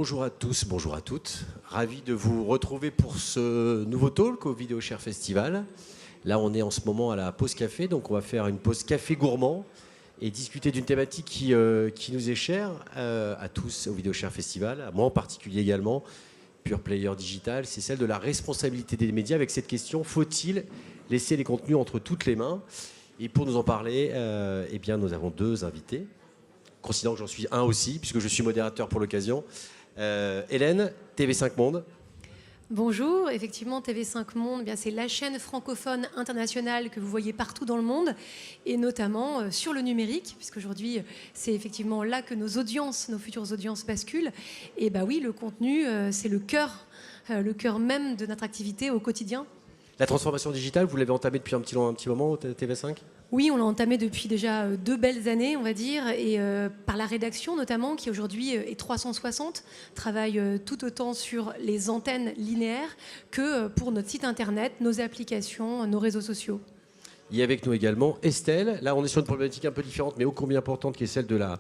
Bonjour à tous, bonjour à toutes. Ravi de vous retrouver pour ce nouveau talk au VideoShare Festival. Là, on est en ce moment à la pause café, donc on va faire une pause café gourmand et discuter d'une thématique qui nous est chère à tous au VideoShare Festival, à moi en particulier également, Pure Player Digital, c'est celle de la responsabilité des médias avec cette question, faut-il laisser les contenus entre toutes les mains? Et pour nous en parler, eh bien, nous avons deux invités, considérant que j'en suis un aussi, puisque je suis modérateur pour l'occasion. Hélène, TV5 Monde. Bonjour, effectivement TV5 Monde, c'est la chaîne francophone internationale que vous voyez partout dans le monde et notamment sur le numérique, puisqu'aujourd'hui c'est effectivement là que nos audiences, nos futures audiences basculent. Et bah oui, le contenu, c'est le cœur même de notre activité au quotidien. La transformation digitale, vous l'avez entamée depuis un petit moment au TV5 ? Oui, on l'a entamé depuis déjà 2 belles années, on va dire, et par la rédaction notamment, qui aujourd'hui est 360, travaille tout autant sur les antennes linéaires que pour notre site internet, nos applications, nos réseaux sociaux. Il y a avec nous également Estelle. Là, on est sur une problématique un peu différente, mais ô combien importante, qui est celle de la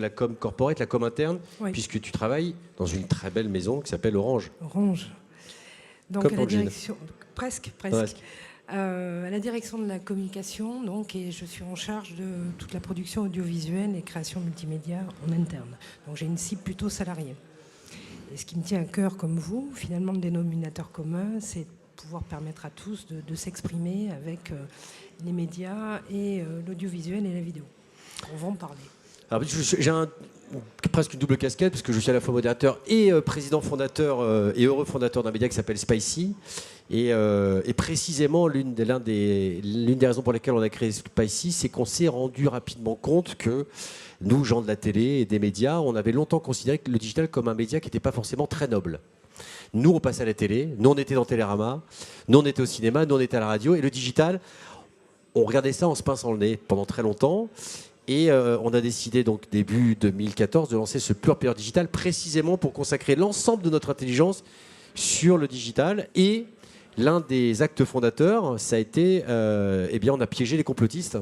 com corporate, la com interne, oui. Puisque tu travailles dans une très belle maison qui s'appelle Orange. Orange. Donc comme à la direction, presque. À la direction de la communication, et je suis en charge de toute la production audiovisuelle et création multimédia en interne. Donc j'ai une cible plutôt salariée. Et ce qui me tient à cœur, comme vous, finalement, le dénominateur commun, c'est de pouvoir permettre à tous de s'exprimer avec les médias et l'audiovisuel et la vidéo. On va en parler. Alors, j'ai presque une double casquette, parce que je suis à la fois modérateur et président fondateur et heureux fondateur d'un média qui s'appelle Spicy. Et précisément, l'une des raisons pour lesquelles on a créé Spicy, c'est qu'on s'est rendu rapidement compte que nous, gens de la télé et des médias, on avait longtemps considéré le digital comme un média qui n'était pas forcément très noble. Nous, on passait à la télé, nous, on était dans Télérama, nous, on était au cinéma, nous, on était à la radio. Et le digital, on regardait ça en se pinçant le nez pendant très longtemps. Et on a décidé, donc début 2014, de lancer ce Pure Player Digital précisément pour consacrer l'ensemble de notre intelligence sur le digital. Et l'un des actes fondateurs, ça a été, on a piégé les complotistes.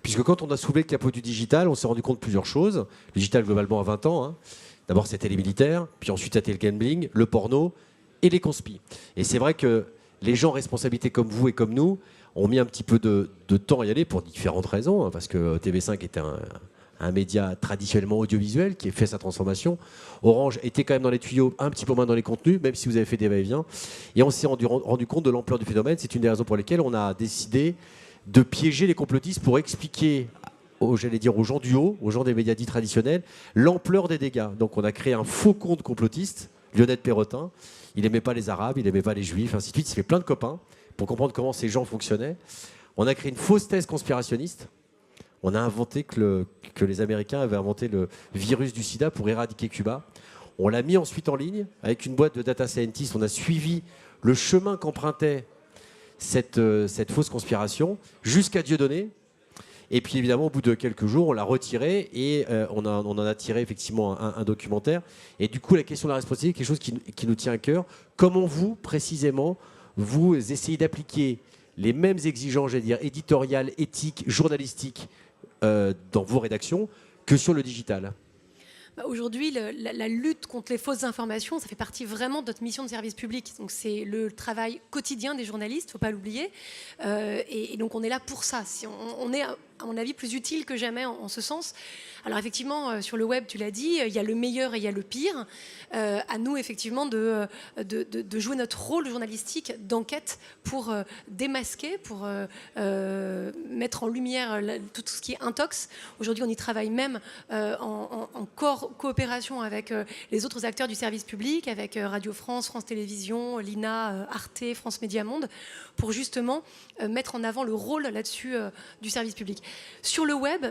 Puisque quand on a soulevé le capot du digital, on s'est rendu compte de plusieurs choses. Le digital, globalement, a 20 ans. D'abord, c'était les militaires, puis ensuite, c'était le gambling, le porno et les conspis. Et c'est vrai que les gens en responsabilité comme vous et comme nous ont mis un petit peu de temps à y aller pour différentes raisons, parce que TV5 était un média traditionnellement audiovisuel qui a fait sa transformation. Orange était quand même dans les tuyaux, un petit peu moins dans les contenus, même si vous avez fait des va-et-vient. Et on s'est rendu compte de l'ampleur du phénomène. C'est une des raisons pour lesquelles on a décidé de piéger les complotistes pour expliquer aux gens du haut, aux gens des médias dits traditionnels, l'ampleur des dégâts. Donc on a créé un faux compte complotiste, Lionel Perrotin. Il n'aimait pas les Arabes, il n'aimait pas les Juifs, ainsi de suite. Il s'est fait plein de copains pour comprendre comment ces gens fonctionnaient. On a créé une fausse thèse conspirationniste. On a inventé que les Américains avaient inventé le virus du sida pour éradiquer Cuba. On l'a mis ensuite en ligne avec une boîte de data scientists. On a suivi le chemin qu'empruntait cette fausse conspiration jusqu'à Dieudonné. Et puis évidemment, au bout de quelques jours, on l'a retiré et on en a tiré effectivement un documentaire. Et du coup, la question de la responsabilité est quelque chose qui nous tient à cœur. Comment vous, précisément, vous essayez d'appliquer les mêmes exigences, j'allais dire, éditoriales, éthiques, journalistiques dans vos rédactions que sur le digital ? Aujourd'hui, la lutte contre les fausses informations, ça fait partie vraiment de notre mission de service public. Donc c'est le travail quotidien des journalistes, il ne faut pas l'oublier. Et donc on est là pour ça. On est, à mon avis, plus utile que jamais en ce sens. Alors effectivement, sur le web, tu l'as dit, il y a le meilleur et il y a le pire. À nous, effectivement, de jouer notre rôle journalistique d'enquête pour démasquer, pour mettre en lumière tout ce qui est intox. Aujourd'hui, on y travaille même en coopération avec les autres acteurs du service public, avec Radio France, France Télévisions, l'INA, Arte, France Média Monde, pour justement mettre en avant le rôle là-dessus du service public. Sur le web,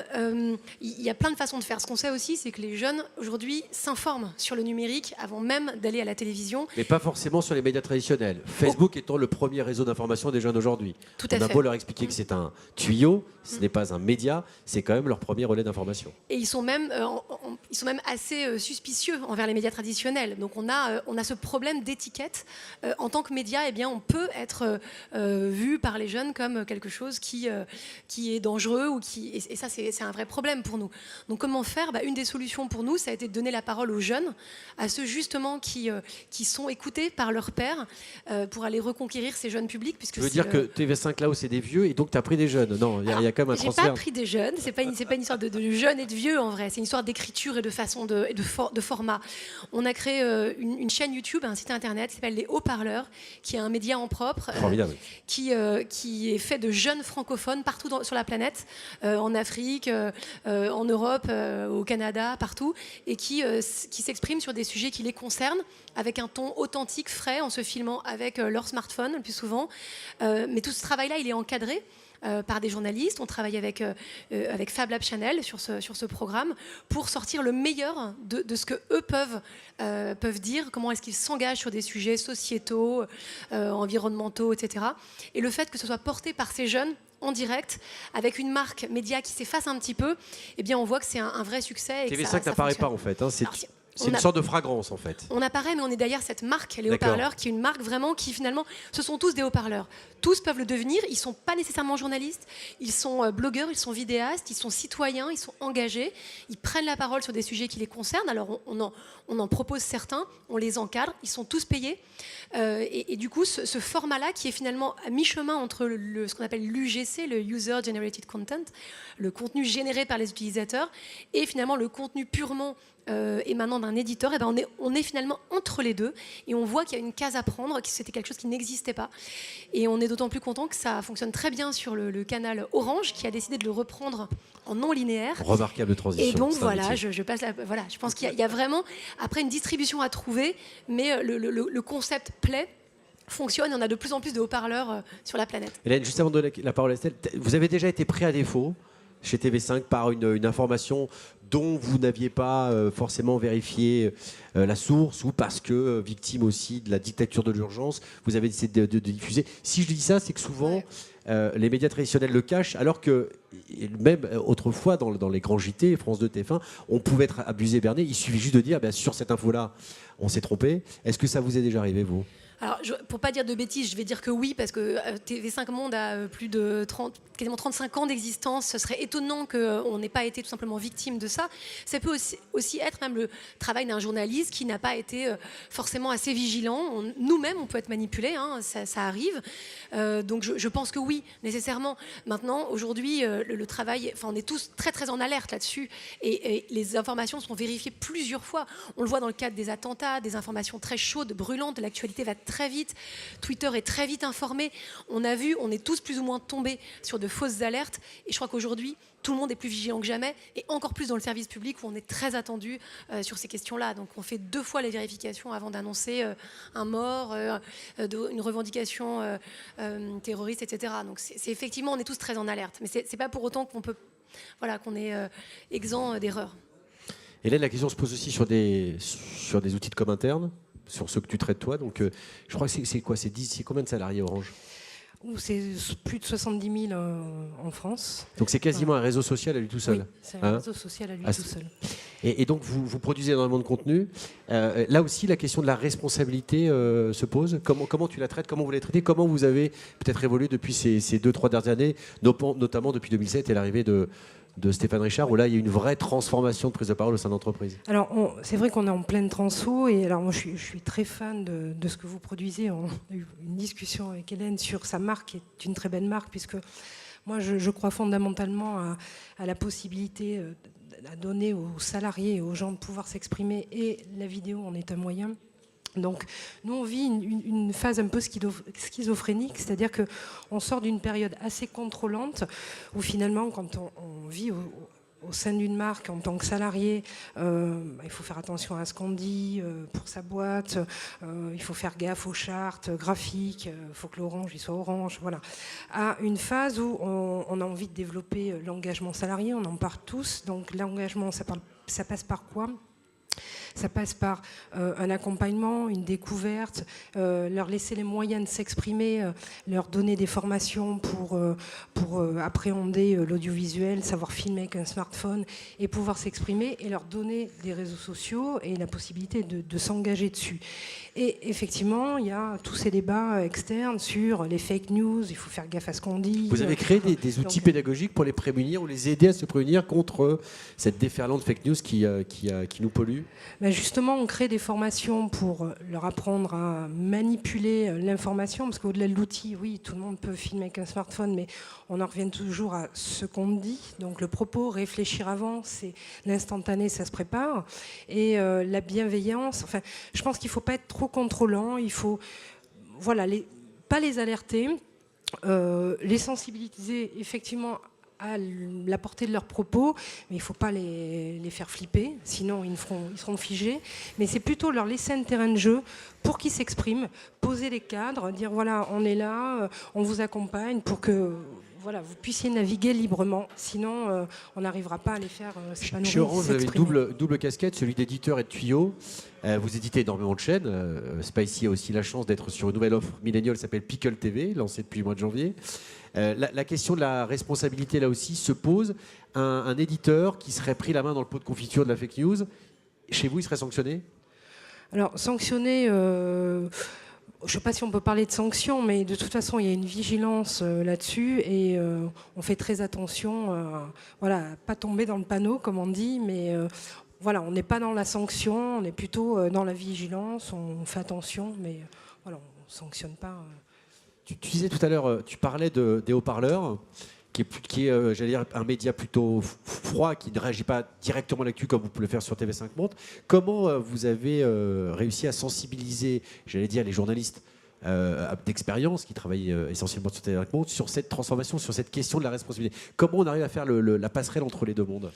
il y a plein de façons de faire. Ce qu'on sait aussi, c'est que les jeunes, aujourd'hui, s'informent sur le numérique avant même d'aller à la télévision. Mais pas forcément sur les médias traditionnels. Facebook étant le premier réseau d'information des jeunes aujourd'hui. Tout à fait. On a beau leur expliquer que c'est un tuyau, ce n'est pas un média, c'est quand même leur premier relais d'information. Et ils sont même assez suspicieux envers les médias traditionnels. Donc on a ce problème d'étiquette. En tant que média, on peut être vu par les jeunes comme quelque chose qui est dangereux, heureux et ça c'est un vrai problème pour nous. Donc comment faire? Une des solutions pour nous, ça a été de donner la parole aux jeunes, à ceux justement qui sont écoutés par leurs pairs, pour aller reconquérir ces jeunes publics. Tu veux dire que TV5 là-haut c'est des vieux et donc tu as pris des jeunes? Non, il y a quand même un transfert. J'ai pas pris des jeunes, c'est pas une histoire de jeunes et de vieux en vrai, c'est une histoire d'écriture et de façon de format. On a créé une chaîne YouTube, un site internet qui s'appelle Les Haut-Parleurs, qui est un média en propre, qui est fait de jeunes francophones partout sur la planète, en Afrique, en Europe, au Canada, partout, et qui s'expriment sur des sujets qui les concernent, avec un ton authentique, frais, en se filmant avec leur smartphone le plus souvent. Mais tout ce travail-là, il est encadré par des journalistes. On travaille avec Fab Lab Channel sur ce programme pour sortir le meilleur de ce que eux peuvent dire, comment est-ce qu'ils s'engagent sur des sujets sociétaux, environnementaux, etc. Et le fait que ce soit porté par ces jeunes en direct, avec une marque média qui s'efface un petit peu, eh bien on voit que c'est un vrai succès. Et TV5 n'apparaît pas en fait, hein, c'est une sorte de fragrance en fait. On apparaît, mais on est derrière cette marque, les haut-parleurs, qui est une marque vraiment qui finalement, ce sont tous des haut-parleurs. Tous peuvent le devenir, ils ne sont pas nécessairement journalistes, ils sont blogueurs, ils sont vidéastes, ils sont citoyens, ils sont engagés, ils prennent la parole sur des sujets qui les concernent. Alors on en propose certains, on les encadre, ils sont tous payés. Et du coup, ce format-là, qui est finalement à mi-chemin entre ce qu'on appelle l'UGC, le User Generated Content, le contenu généré par les utilisateurs, et finalement le contenu purement émanant d'un éditeur, et on est finalement entre les deux, et on voit qu'il y a une case à prendre, que c'était quelque chose qui n'existait pas. Et on est d'autant plus content que ça fonctionne très bien sur le canal Orange, qui a décidé de le reprendre en non linéaire. Remarquable transition. Et donc voilà, je pense qu'il y a vraiment après une distribution à trouver, mais le concept plaît, fonctionne, et on a de plus en plus de haut-parleurs sur la planète. Hélène, juste avant de donner la parole à Estelle, vous avez déjà été pris à défaut chez TV5 par une information dont vous n'aviez pas forcément vérifié la source, ou parce que victime aussi de la dictature de l'urgence, vous avez décidé de diffuser. Si je dis ça, c'est que souvent les médias traditionnels le cachent, alors que même autrefois dans les grands JT, France 2, TF1, on pouvait être abusé, berné. Il suffit juste de dire sur cette info-là, on s'est trompé. Est-ce que ça vous est déjà arrivé, vous ? Alors, pour pas dire de bêtises, je vais dire que oui, parce que TV5 Monde a plus de quasiment 35 ans d'existence. Ce serait étonnant qu'on n'ait pas été tout simplement victime de ça. Ça peut aussi être même le travail d'un journaliste qui n'a pas été forcément assez vigilant. Nous-mêmes, on peut être manipulés, hein, ça arrive. Donc je pense que oui, nécessairement. Maintenant, aujourd'hui, le travail, on est tous très très en alerte là-dessus, et les informations sont vérifiées plusieurs fois. On le voit dans le cadre des attentats, des informations très chaudes, brûlantes. L'actualité va très vite. Twitter est très vite informé. On est tous plus ou moins tombés sur de fausses alertes, et je crois qu'aujourd'hui, tout le monde est plus vigilant que jamais, et encore plus dans le service public où on est très attendu sur ces questions-là. Donc on fait 2 fois les vérifications avant d'annoncer un mort, une revendication terroriste, etc. Donc c'est effectivement, on est tous très en alerte, mais c'est pas pour autant qu'on est exempt d'erreurs. Et là, la question se pose aussi sur des outils de com interne, sur ceux que tu traites toi. Donc je crois que c'est quoi, c'est combien de salariés Orange ? C'est plus de 70 000 en France. Donc c'est quasiment un réseau social à lui tout seul. Oui, c'est un réseau social à lui tout seul. Et donc vous produisez énormément de contenu. Là aussi, la question de la responsabilité se pose. Comment tu la traites ? Comment vous la traitez ? Comment vous avez peut-être évolué depuis ces 2-3 dernières années, notamment depuis 2007 et l'arrivée de Stéphane Richard, où là, il y a une vraie transformation de prise de parole au sein de l'entreprise. Alors, c'est vrai qu'on est en pleine transfo, et alors moi, je suis très fan de ce que vous produisez. On a eu une discussion avec Hélène sur sa marque, qui est une très belle marque, puisque moi, je crois fondamentalement à la possibilité à donner aux salariés et aux gens de pouvoir s'exprimer, et la vidéo en est un moyen. Donc, nous, on vit une phase un peu schizophrénique, c'est-à-dire qu'on sort d'une période assez contrôlante, où finalement, quand on vit au sein d'une marque en tant que salarié, il faut faire attention à ce qu'on dit pour sa boîte, il faut faire gaffe aux chartes graphiques, il faut que l'orange il soit orange, voilà. À une phase où on a envie de développer l'engagement salarié, on en parle tous, donc l'engagement, ça passe par quoi ? Ça passe par un accompagnement, une découverte, leur laisser les moyens de s'exprimer, leur donner des formations pour appréhender l'audiovisuel, savoir filmer avec un smartphone et pouvoir s'exprimer, et leur donner des réseaux sociaux et la possibilité de s'engager dessus. Et effectivement, il y a tous ces débats externes sur les fake news, il faut faire gaffe à ce qu'on dit. Vous avez créé des outils pédagogiques pour les prémunir ou les aider à se prémunir contre cette déferlante fake news qui nous pollue? Ben justement, on crée des formations pour leur apprendre à manipuler l'information, parce qu'au-delà de l'outil, oui, tout le monde peut filmer avec un smartphone, mais on en revient toujours à ce qu'on dit. Donc le propos, réfléchir avant, c'est l'instantané, ça se prépare. Et la bienveillance, enfin, je pense qu'il ne faut pas être trop contrôlant, il faut pas les alerter, les sensibiliser effectivement à la portée de leurs propos, mais il ne faut pas les faire flipper, sinon ils seront figés. Mais c'est plutôt leur laisser un terrain de jeu pour qu'ils s'expriment, poser les cadres, dire voilà, on est là, on vous accompagne pour que vous puissiez naviguer librement. Sinon, on n'arrivera pas à les faire s'épanouir. Chez Orange, vous avez une double casquette, celui d'éditeur et de tuyau. Vous éditez énormément de chaînes. Spicy a aussi la chance d'être sur une nouvelle offre milléniale qui s'appelle Pickle TV, lancée depuis le mois de janvier. La question de la responsabilité, là aussi, se pose. Un éditeur qui serait pris la main dans le pot de confiture de la fake news, chez vous, il serait sanctionné? Alors, sanctionné... je ne sais pas si on peut parler de sanctions, mais de toute façon, il y a une vigilance là-dessus et on fait très attention à pas tomber dans le panneau, comme on dit, mais on n'est pas dans la sanction, on est plutôt dans la vigilance, on fait attention, mais on ne sanctionne pas. Tu disais tout à l'heure, tu parlais des haut-parleurs, qui est j'allais dire, un média plutôt froid, qui ne réagit pas directement à l'actu comme vous pouvez le faire sur TV5 Monde. Comment vous avez réussi à sensibiliser, j'allais dire, les journalistes d'expérience qui travaillent essentiellement sur TV5 Monde sur cette transformation, sur cette question de la responsabilité? Comment on arrive à faire la passerelle entre les deux mondes?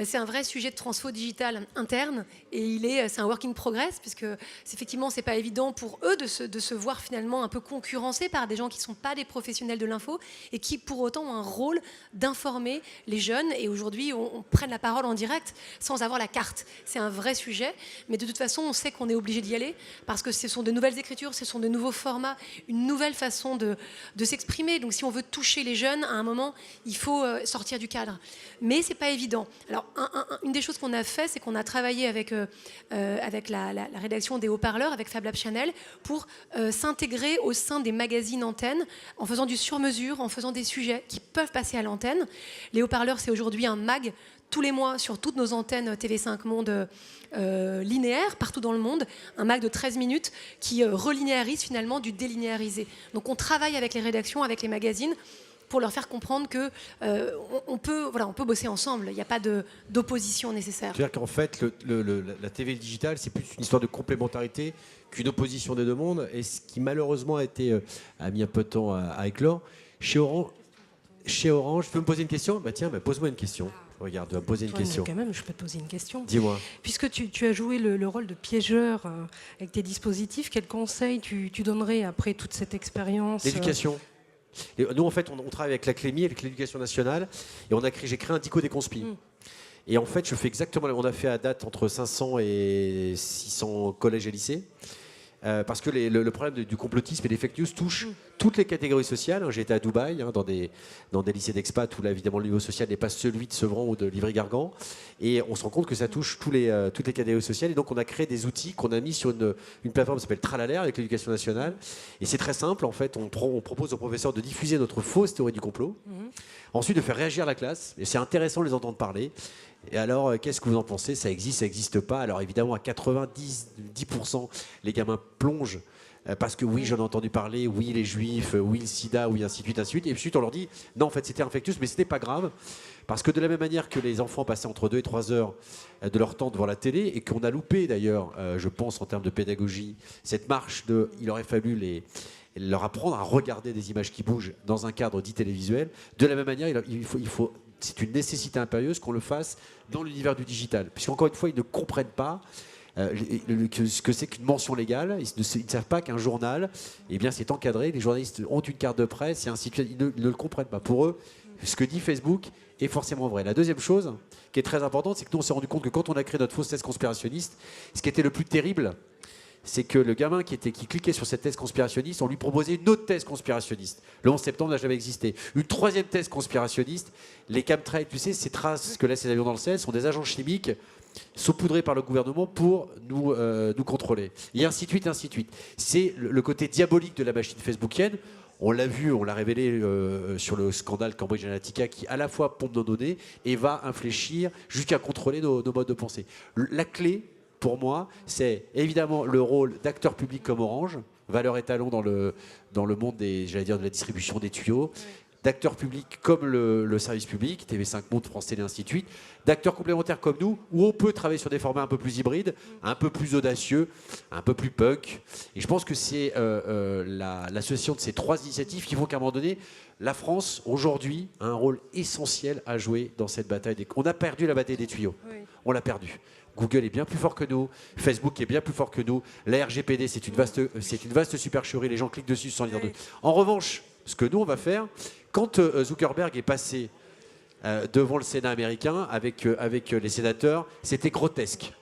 C'est un vrai sujet de transfo digital interne et c'est un work in progress, puisque effectivement c'est pas évident pour eux de se voir finalement un peu concurrencés par des gens qui sont pas des professionnels de l'info et qui pour autant ont un rôle d'informer les jeunes. Et aujourd'hui on prenne la parole en direct sans avoir la carte. C'est un vrai sujet, mais de toute façon on sait qu'on est obligé d'y aller parce que ce sont de nouvelles écritures, ce sont de nouveaux formats, une nouvelle façon de s'exprimer. Donc si on veut toucher les jeunes, à un moment il faut sortir du cadre. Mais c'est pas évident. Alors une des choses qu'on a fait, c'est qu'on a travaillé avec la rédaction des haut-parleurs, avec Fab Lab Channel, pour s'intégrer au sein des magazines antennes, en faisant du sur-mesure, en faisant des sujets qui peuvent passer à l'antenne. Les haut-parleurs, c'est aujourd'hui un mag tous les mois sur toutes nos antennes TV5 Monde linéaires, partout dans le monde, un mag de 13 minutes qui relinéarise finalement du délinéarisé. Donc on travaille avec les rédactions, avec les magazines, pour leur faire comprendre que on peut bosser ensemble. Il n'y a pas d'opposition nécessaire. C'est-à-dire qu'en fait, la TV digitale, c'est plus une histoire de complémentarité qu'une opposition des deux mondes. Et ce qui malheureusement a mis un peu de temps à éclore. Chez Orange, tu peux me poser une question? Pose-moi une question. Regarde, tu vas me poser une question. Quand même, je peux te poser une question. Dis-moi. Puisque tu as joué le rôle de piégeur avec tes dispositifs, quel conseil tu donnerais après toute cette expérience? L'éducation. Nous, en fait, on travaille avec la Clémy, avec l'Éducation nationale, et j'ai créé un dico des conspis. Et en fait, je fais exactement. On a fait à date entre 500 et 600 collèges et lycées. Parce que le problème du complotisme et des fake news touche toutes les catégories sociales. J'ai été à Dubaï, dans des lycées d'expat où là, évidemment le niveau social n'est pas celui de Sevran ou de Livry-Gargan. Et on se rend compte que ça touche toutes les catégories sociales. Et donc on a créé des outils qu'on a mis sur une plateforme qui s'appelle Tralalaire avec l'Éducation nationale. Et c'est très simple, en fait, on propose aux professeurs de diffuser notre fausse théorie du complot. Ensuite de faire réagir la classe. Et c'est intéressant de les entendre parler. Et alors, qu'est-ce que vous en pensez? Ça n'existe pas. Alors évidemment, à 90%, les gamins plongent parce que oui, j'en ai entendu parler, oui, les juifs, oui, le sida, oui, ainsi de suite, ainsi de suite. Et ensuite, on leur dit, non, en fait, c'était un fake news, mais c'était pas grave. Parce que de la même manière que les enfants passaient entre 2 et 3 heures de leur temps devant la télé, et qu'on a loupé d'ailleurs, je pense, en termes de pédagogie, cette marche il aurait fallu leur apprendre à regarder des images qui bougent dans un cadre dit télévisuel. De la même manière, c'est une nécessité impérieuse qu'on le fasse dans l'univers du digital. Puisqu'encore une fois, ils ne comprennent pas ce que c'est qu'une mention légale. Ils ne savent pas qu'un journal, c'est encadré. Les journalistes ont une carte de presse et ainsi de suite. Ils ne le comprennent pas. Pour eux, ce que dit Facebook est forcément vrai. La deuxième chose qui est très importante, c'est que nous, on s'est rendu compte que quand on a créé notre fausse thèse conspirationniste, ce qui était le plus terrible, c'est que le gamin qui cliquait sur cette thèse conspirationniste, on lui proposait une autre thèse conspirationniste. Le 11 septembre n'a jamais existé. Une troisième thèse conspirationniste, les chemtrails, tu sais, ces traces que laissent ces avions dans le ciel sont des agents chimiques saupoudrés par le gouvernement pour nous contrôler. Et ainsi de suite, ainsi de suite. C'est le côté diabolique de la machine facebookienne. On l'a vu, on l'a révélé sur le scandale Cambridge Analytica qui à la fois pompe nos données et va infléchir jusqu'à contrôler nos modes de pensée. La clé, pour moi, c'est évidemment le rôle d'acteurs publics comme Orange, valeur étalon dans le monde de la distribution des tuyaux, d'acteurs publics comme le service public, TV5 Monde, France Télé, ainsi de suite, d'acteurs complémentaires comme nous, où on peut travailler sur des formats un peu plus hybrides, un peu plus audacieux, un peu plus punk. Et je pense que c'est l'association de ces trois initiatives qui font qu'à un moment donné, la France, aujourd'hui, a un rôle essentiel à jouer dans cette bataille. On a perdu la bataille des tuyaux. Oui. On l'a perdu. Google est bien plus fort que nous, Facebook est bien plus fort que nous, la RGPD, c'est une vaste supercherie, les gens cliquent dessus sans lire. En revanche, ce que nous, on va faire, quand Zuckerberg est passé devant le Sénat américain avec les sénateurs, c'était grotesque.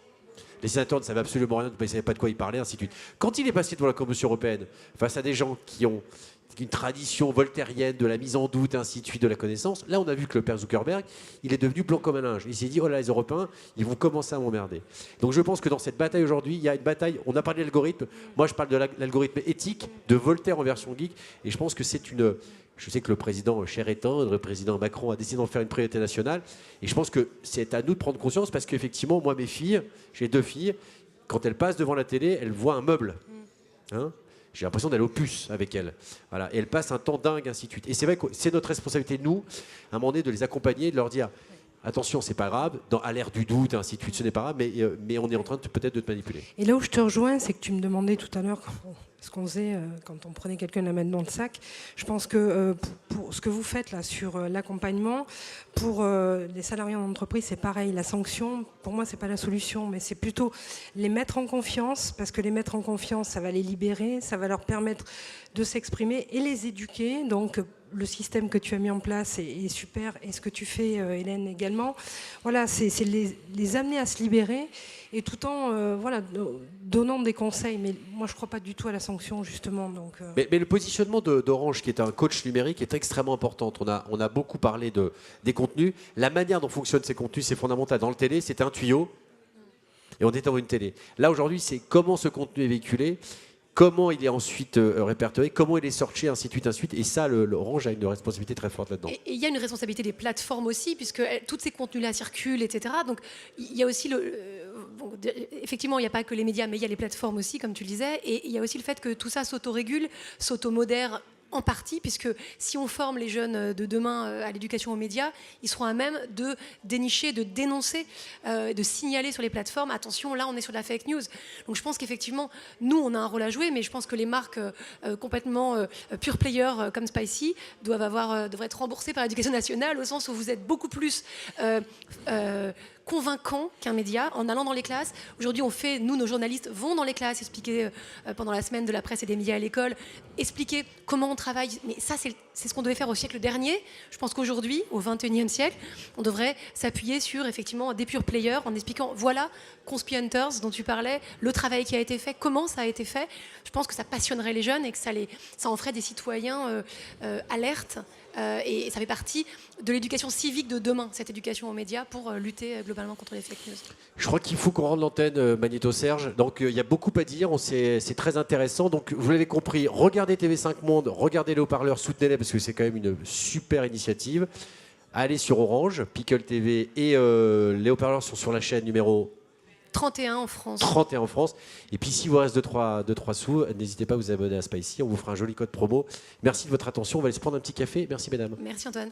Les sénateurs ne savaient absolument rien, ne savaient pas de quoi il parlait, ainsi de suite. Quand il est passé devant la Commission européenne, face à des gens qui ont une tradition voltairienne de la mise en doute, ainsi de suite, de la connaissance, là, on a vu que le père Zuckerberg, il est devenu blanc comme un linge. Il s'est dit, oh là, les Européens, ils vont commencer à m'emmerder. Donc je pense que dans cette bataille aujourd'hui, il y a une bataille, on a parlé de l'algorithme, moi je parle de l'algorithme éthique, de Voltaire en version geek, et je pense que c'est une... Je sais que le président cher et tendre, le président Macron a décidé d'en faire une priorité nationale, et je pense que c'est à nous de prendre conscience, parce qu'effectivement, moi, mes filles, j'ai 2 filles, quand elles passent devant la télé, elles voient un meuble. Hein ? J'ai l'impression d'aller au puce avec elles. Voilà. Et elles passent un temps dingue, ainsi de suite. Et c'est vrai que c'est notre responsabilité, nous, à un moment donné, de les accompagner, de leur dire attention, c'est pas grave, à l'ère du doute, ainsi de suite, ce n'est pas grave, mais on est en train peut-être de te manipuler. Et là où je te rejoins, c'est que tu me demandais tout à l'heure ce qu'on faisait quand on prenait quelqu'un la main dans le sac. Je pense que pour ce que vous faites là sur l'accompagnement, pour les salariés en entreprise, c'est pareil. La sanction, pour moi, c'est pas la solution, mais c'est plutôt les mettre en confiance, parce que les mettre en confiance, ça va les libérer, ça va leur permettre de s'exprimer et les éduquer. Donc le système que tu as mis en place est super, et ce que tu fais, Hélène, également. Voilà, c'est les amener à se libérer, et tout en donnant des conseils. Mais moi, je ne crois pas du tout à la sanction, justement. Donc, mais le positionnement d'Orange, qui est un coach numérique, est extrêmement important. On a beaucoup parlé des contenus. La manière dont fonctionnent ces contenus, c'est fondamental. Dans le télé, c'était un tuyau, et on était dans une télé. Là, aujourd'hui, c'est comment ce contenu est véhiculé, comment il est ensuite répertorié, comment il est sorti, ainsi de suite, ainsi de suite. Et ça, l'Orange a une responsabilité très forte là-dedans. Et il y a une responsabilité des plateformes aussi, puisque tous ces contenus-là circulent, etc. Donc il y a aussi effectivement, il n'y a pas que les médias, mais il y a les plateformes aussi, comme tu le disais. Et il y a aussi le fait que tout ça s'autorégule, s'automodère en partie, puisque si on forme les jeunes de demain à l'éducation aux médias, ils seront à même de dénicher, de dénoncer, de signaler sur les plateformes, attention, là on est sur de la fake news. Donc je pense qu'effectivement, nous on a un rôle à jouer, mais je pense que les marques complètement pure player comme Spicy devraient être remboursées par l'éducation nationale, au sens où vous êtes beaucoup plus convaincant qu'un média en allant dans les classes. Aujourd'hui, nos journalistes vont dans les classes expliquer pendant la semaine de la presse et des médias à l'école, expliquer comment on travaille. Mais ça, c'est ce qu'on devait faire au siècle dernier. Je pense qu'aujourd'hui, au XXIe siècle, on devrait s'appuyer sur effectivement des pure players en expliquant, voilà, Conspi Hunters dont tu parlais, le travail qui a été fait, comment ça a été fait. Je pense que ça passionnerait les jeunes et que ça en ferait des citoyens alertes. Et ça fait partie de l'éducation civique de demain, cette éducation aux médias, pour lutter globalement contre les fake news. Je crois qu'il faut qu'on rende l'antenne, Magnéto Serge. Donc il y a beaucoup à dire, c'est très intéressant. Donc vous l'avez compris, regardez TV5 Monde, regardez les haut-parleurs, soutenez-les parce que c'est quand même une super initiative. Allez sur Orange, Pickle TV, et les haut-parleurs sont sur la chaîne numéro 31 en France. 31 en France. Et puis, s'il vous reste 2-3 sous, n'hésitez pas à vous abonner à Spicy. On vous fera un joli code promo. Merci de votre attention. On va aller se prendre un petit café. Merci, mesdames. Merci, Antoine.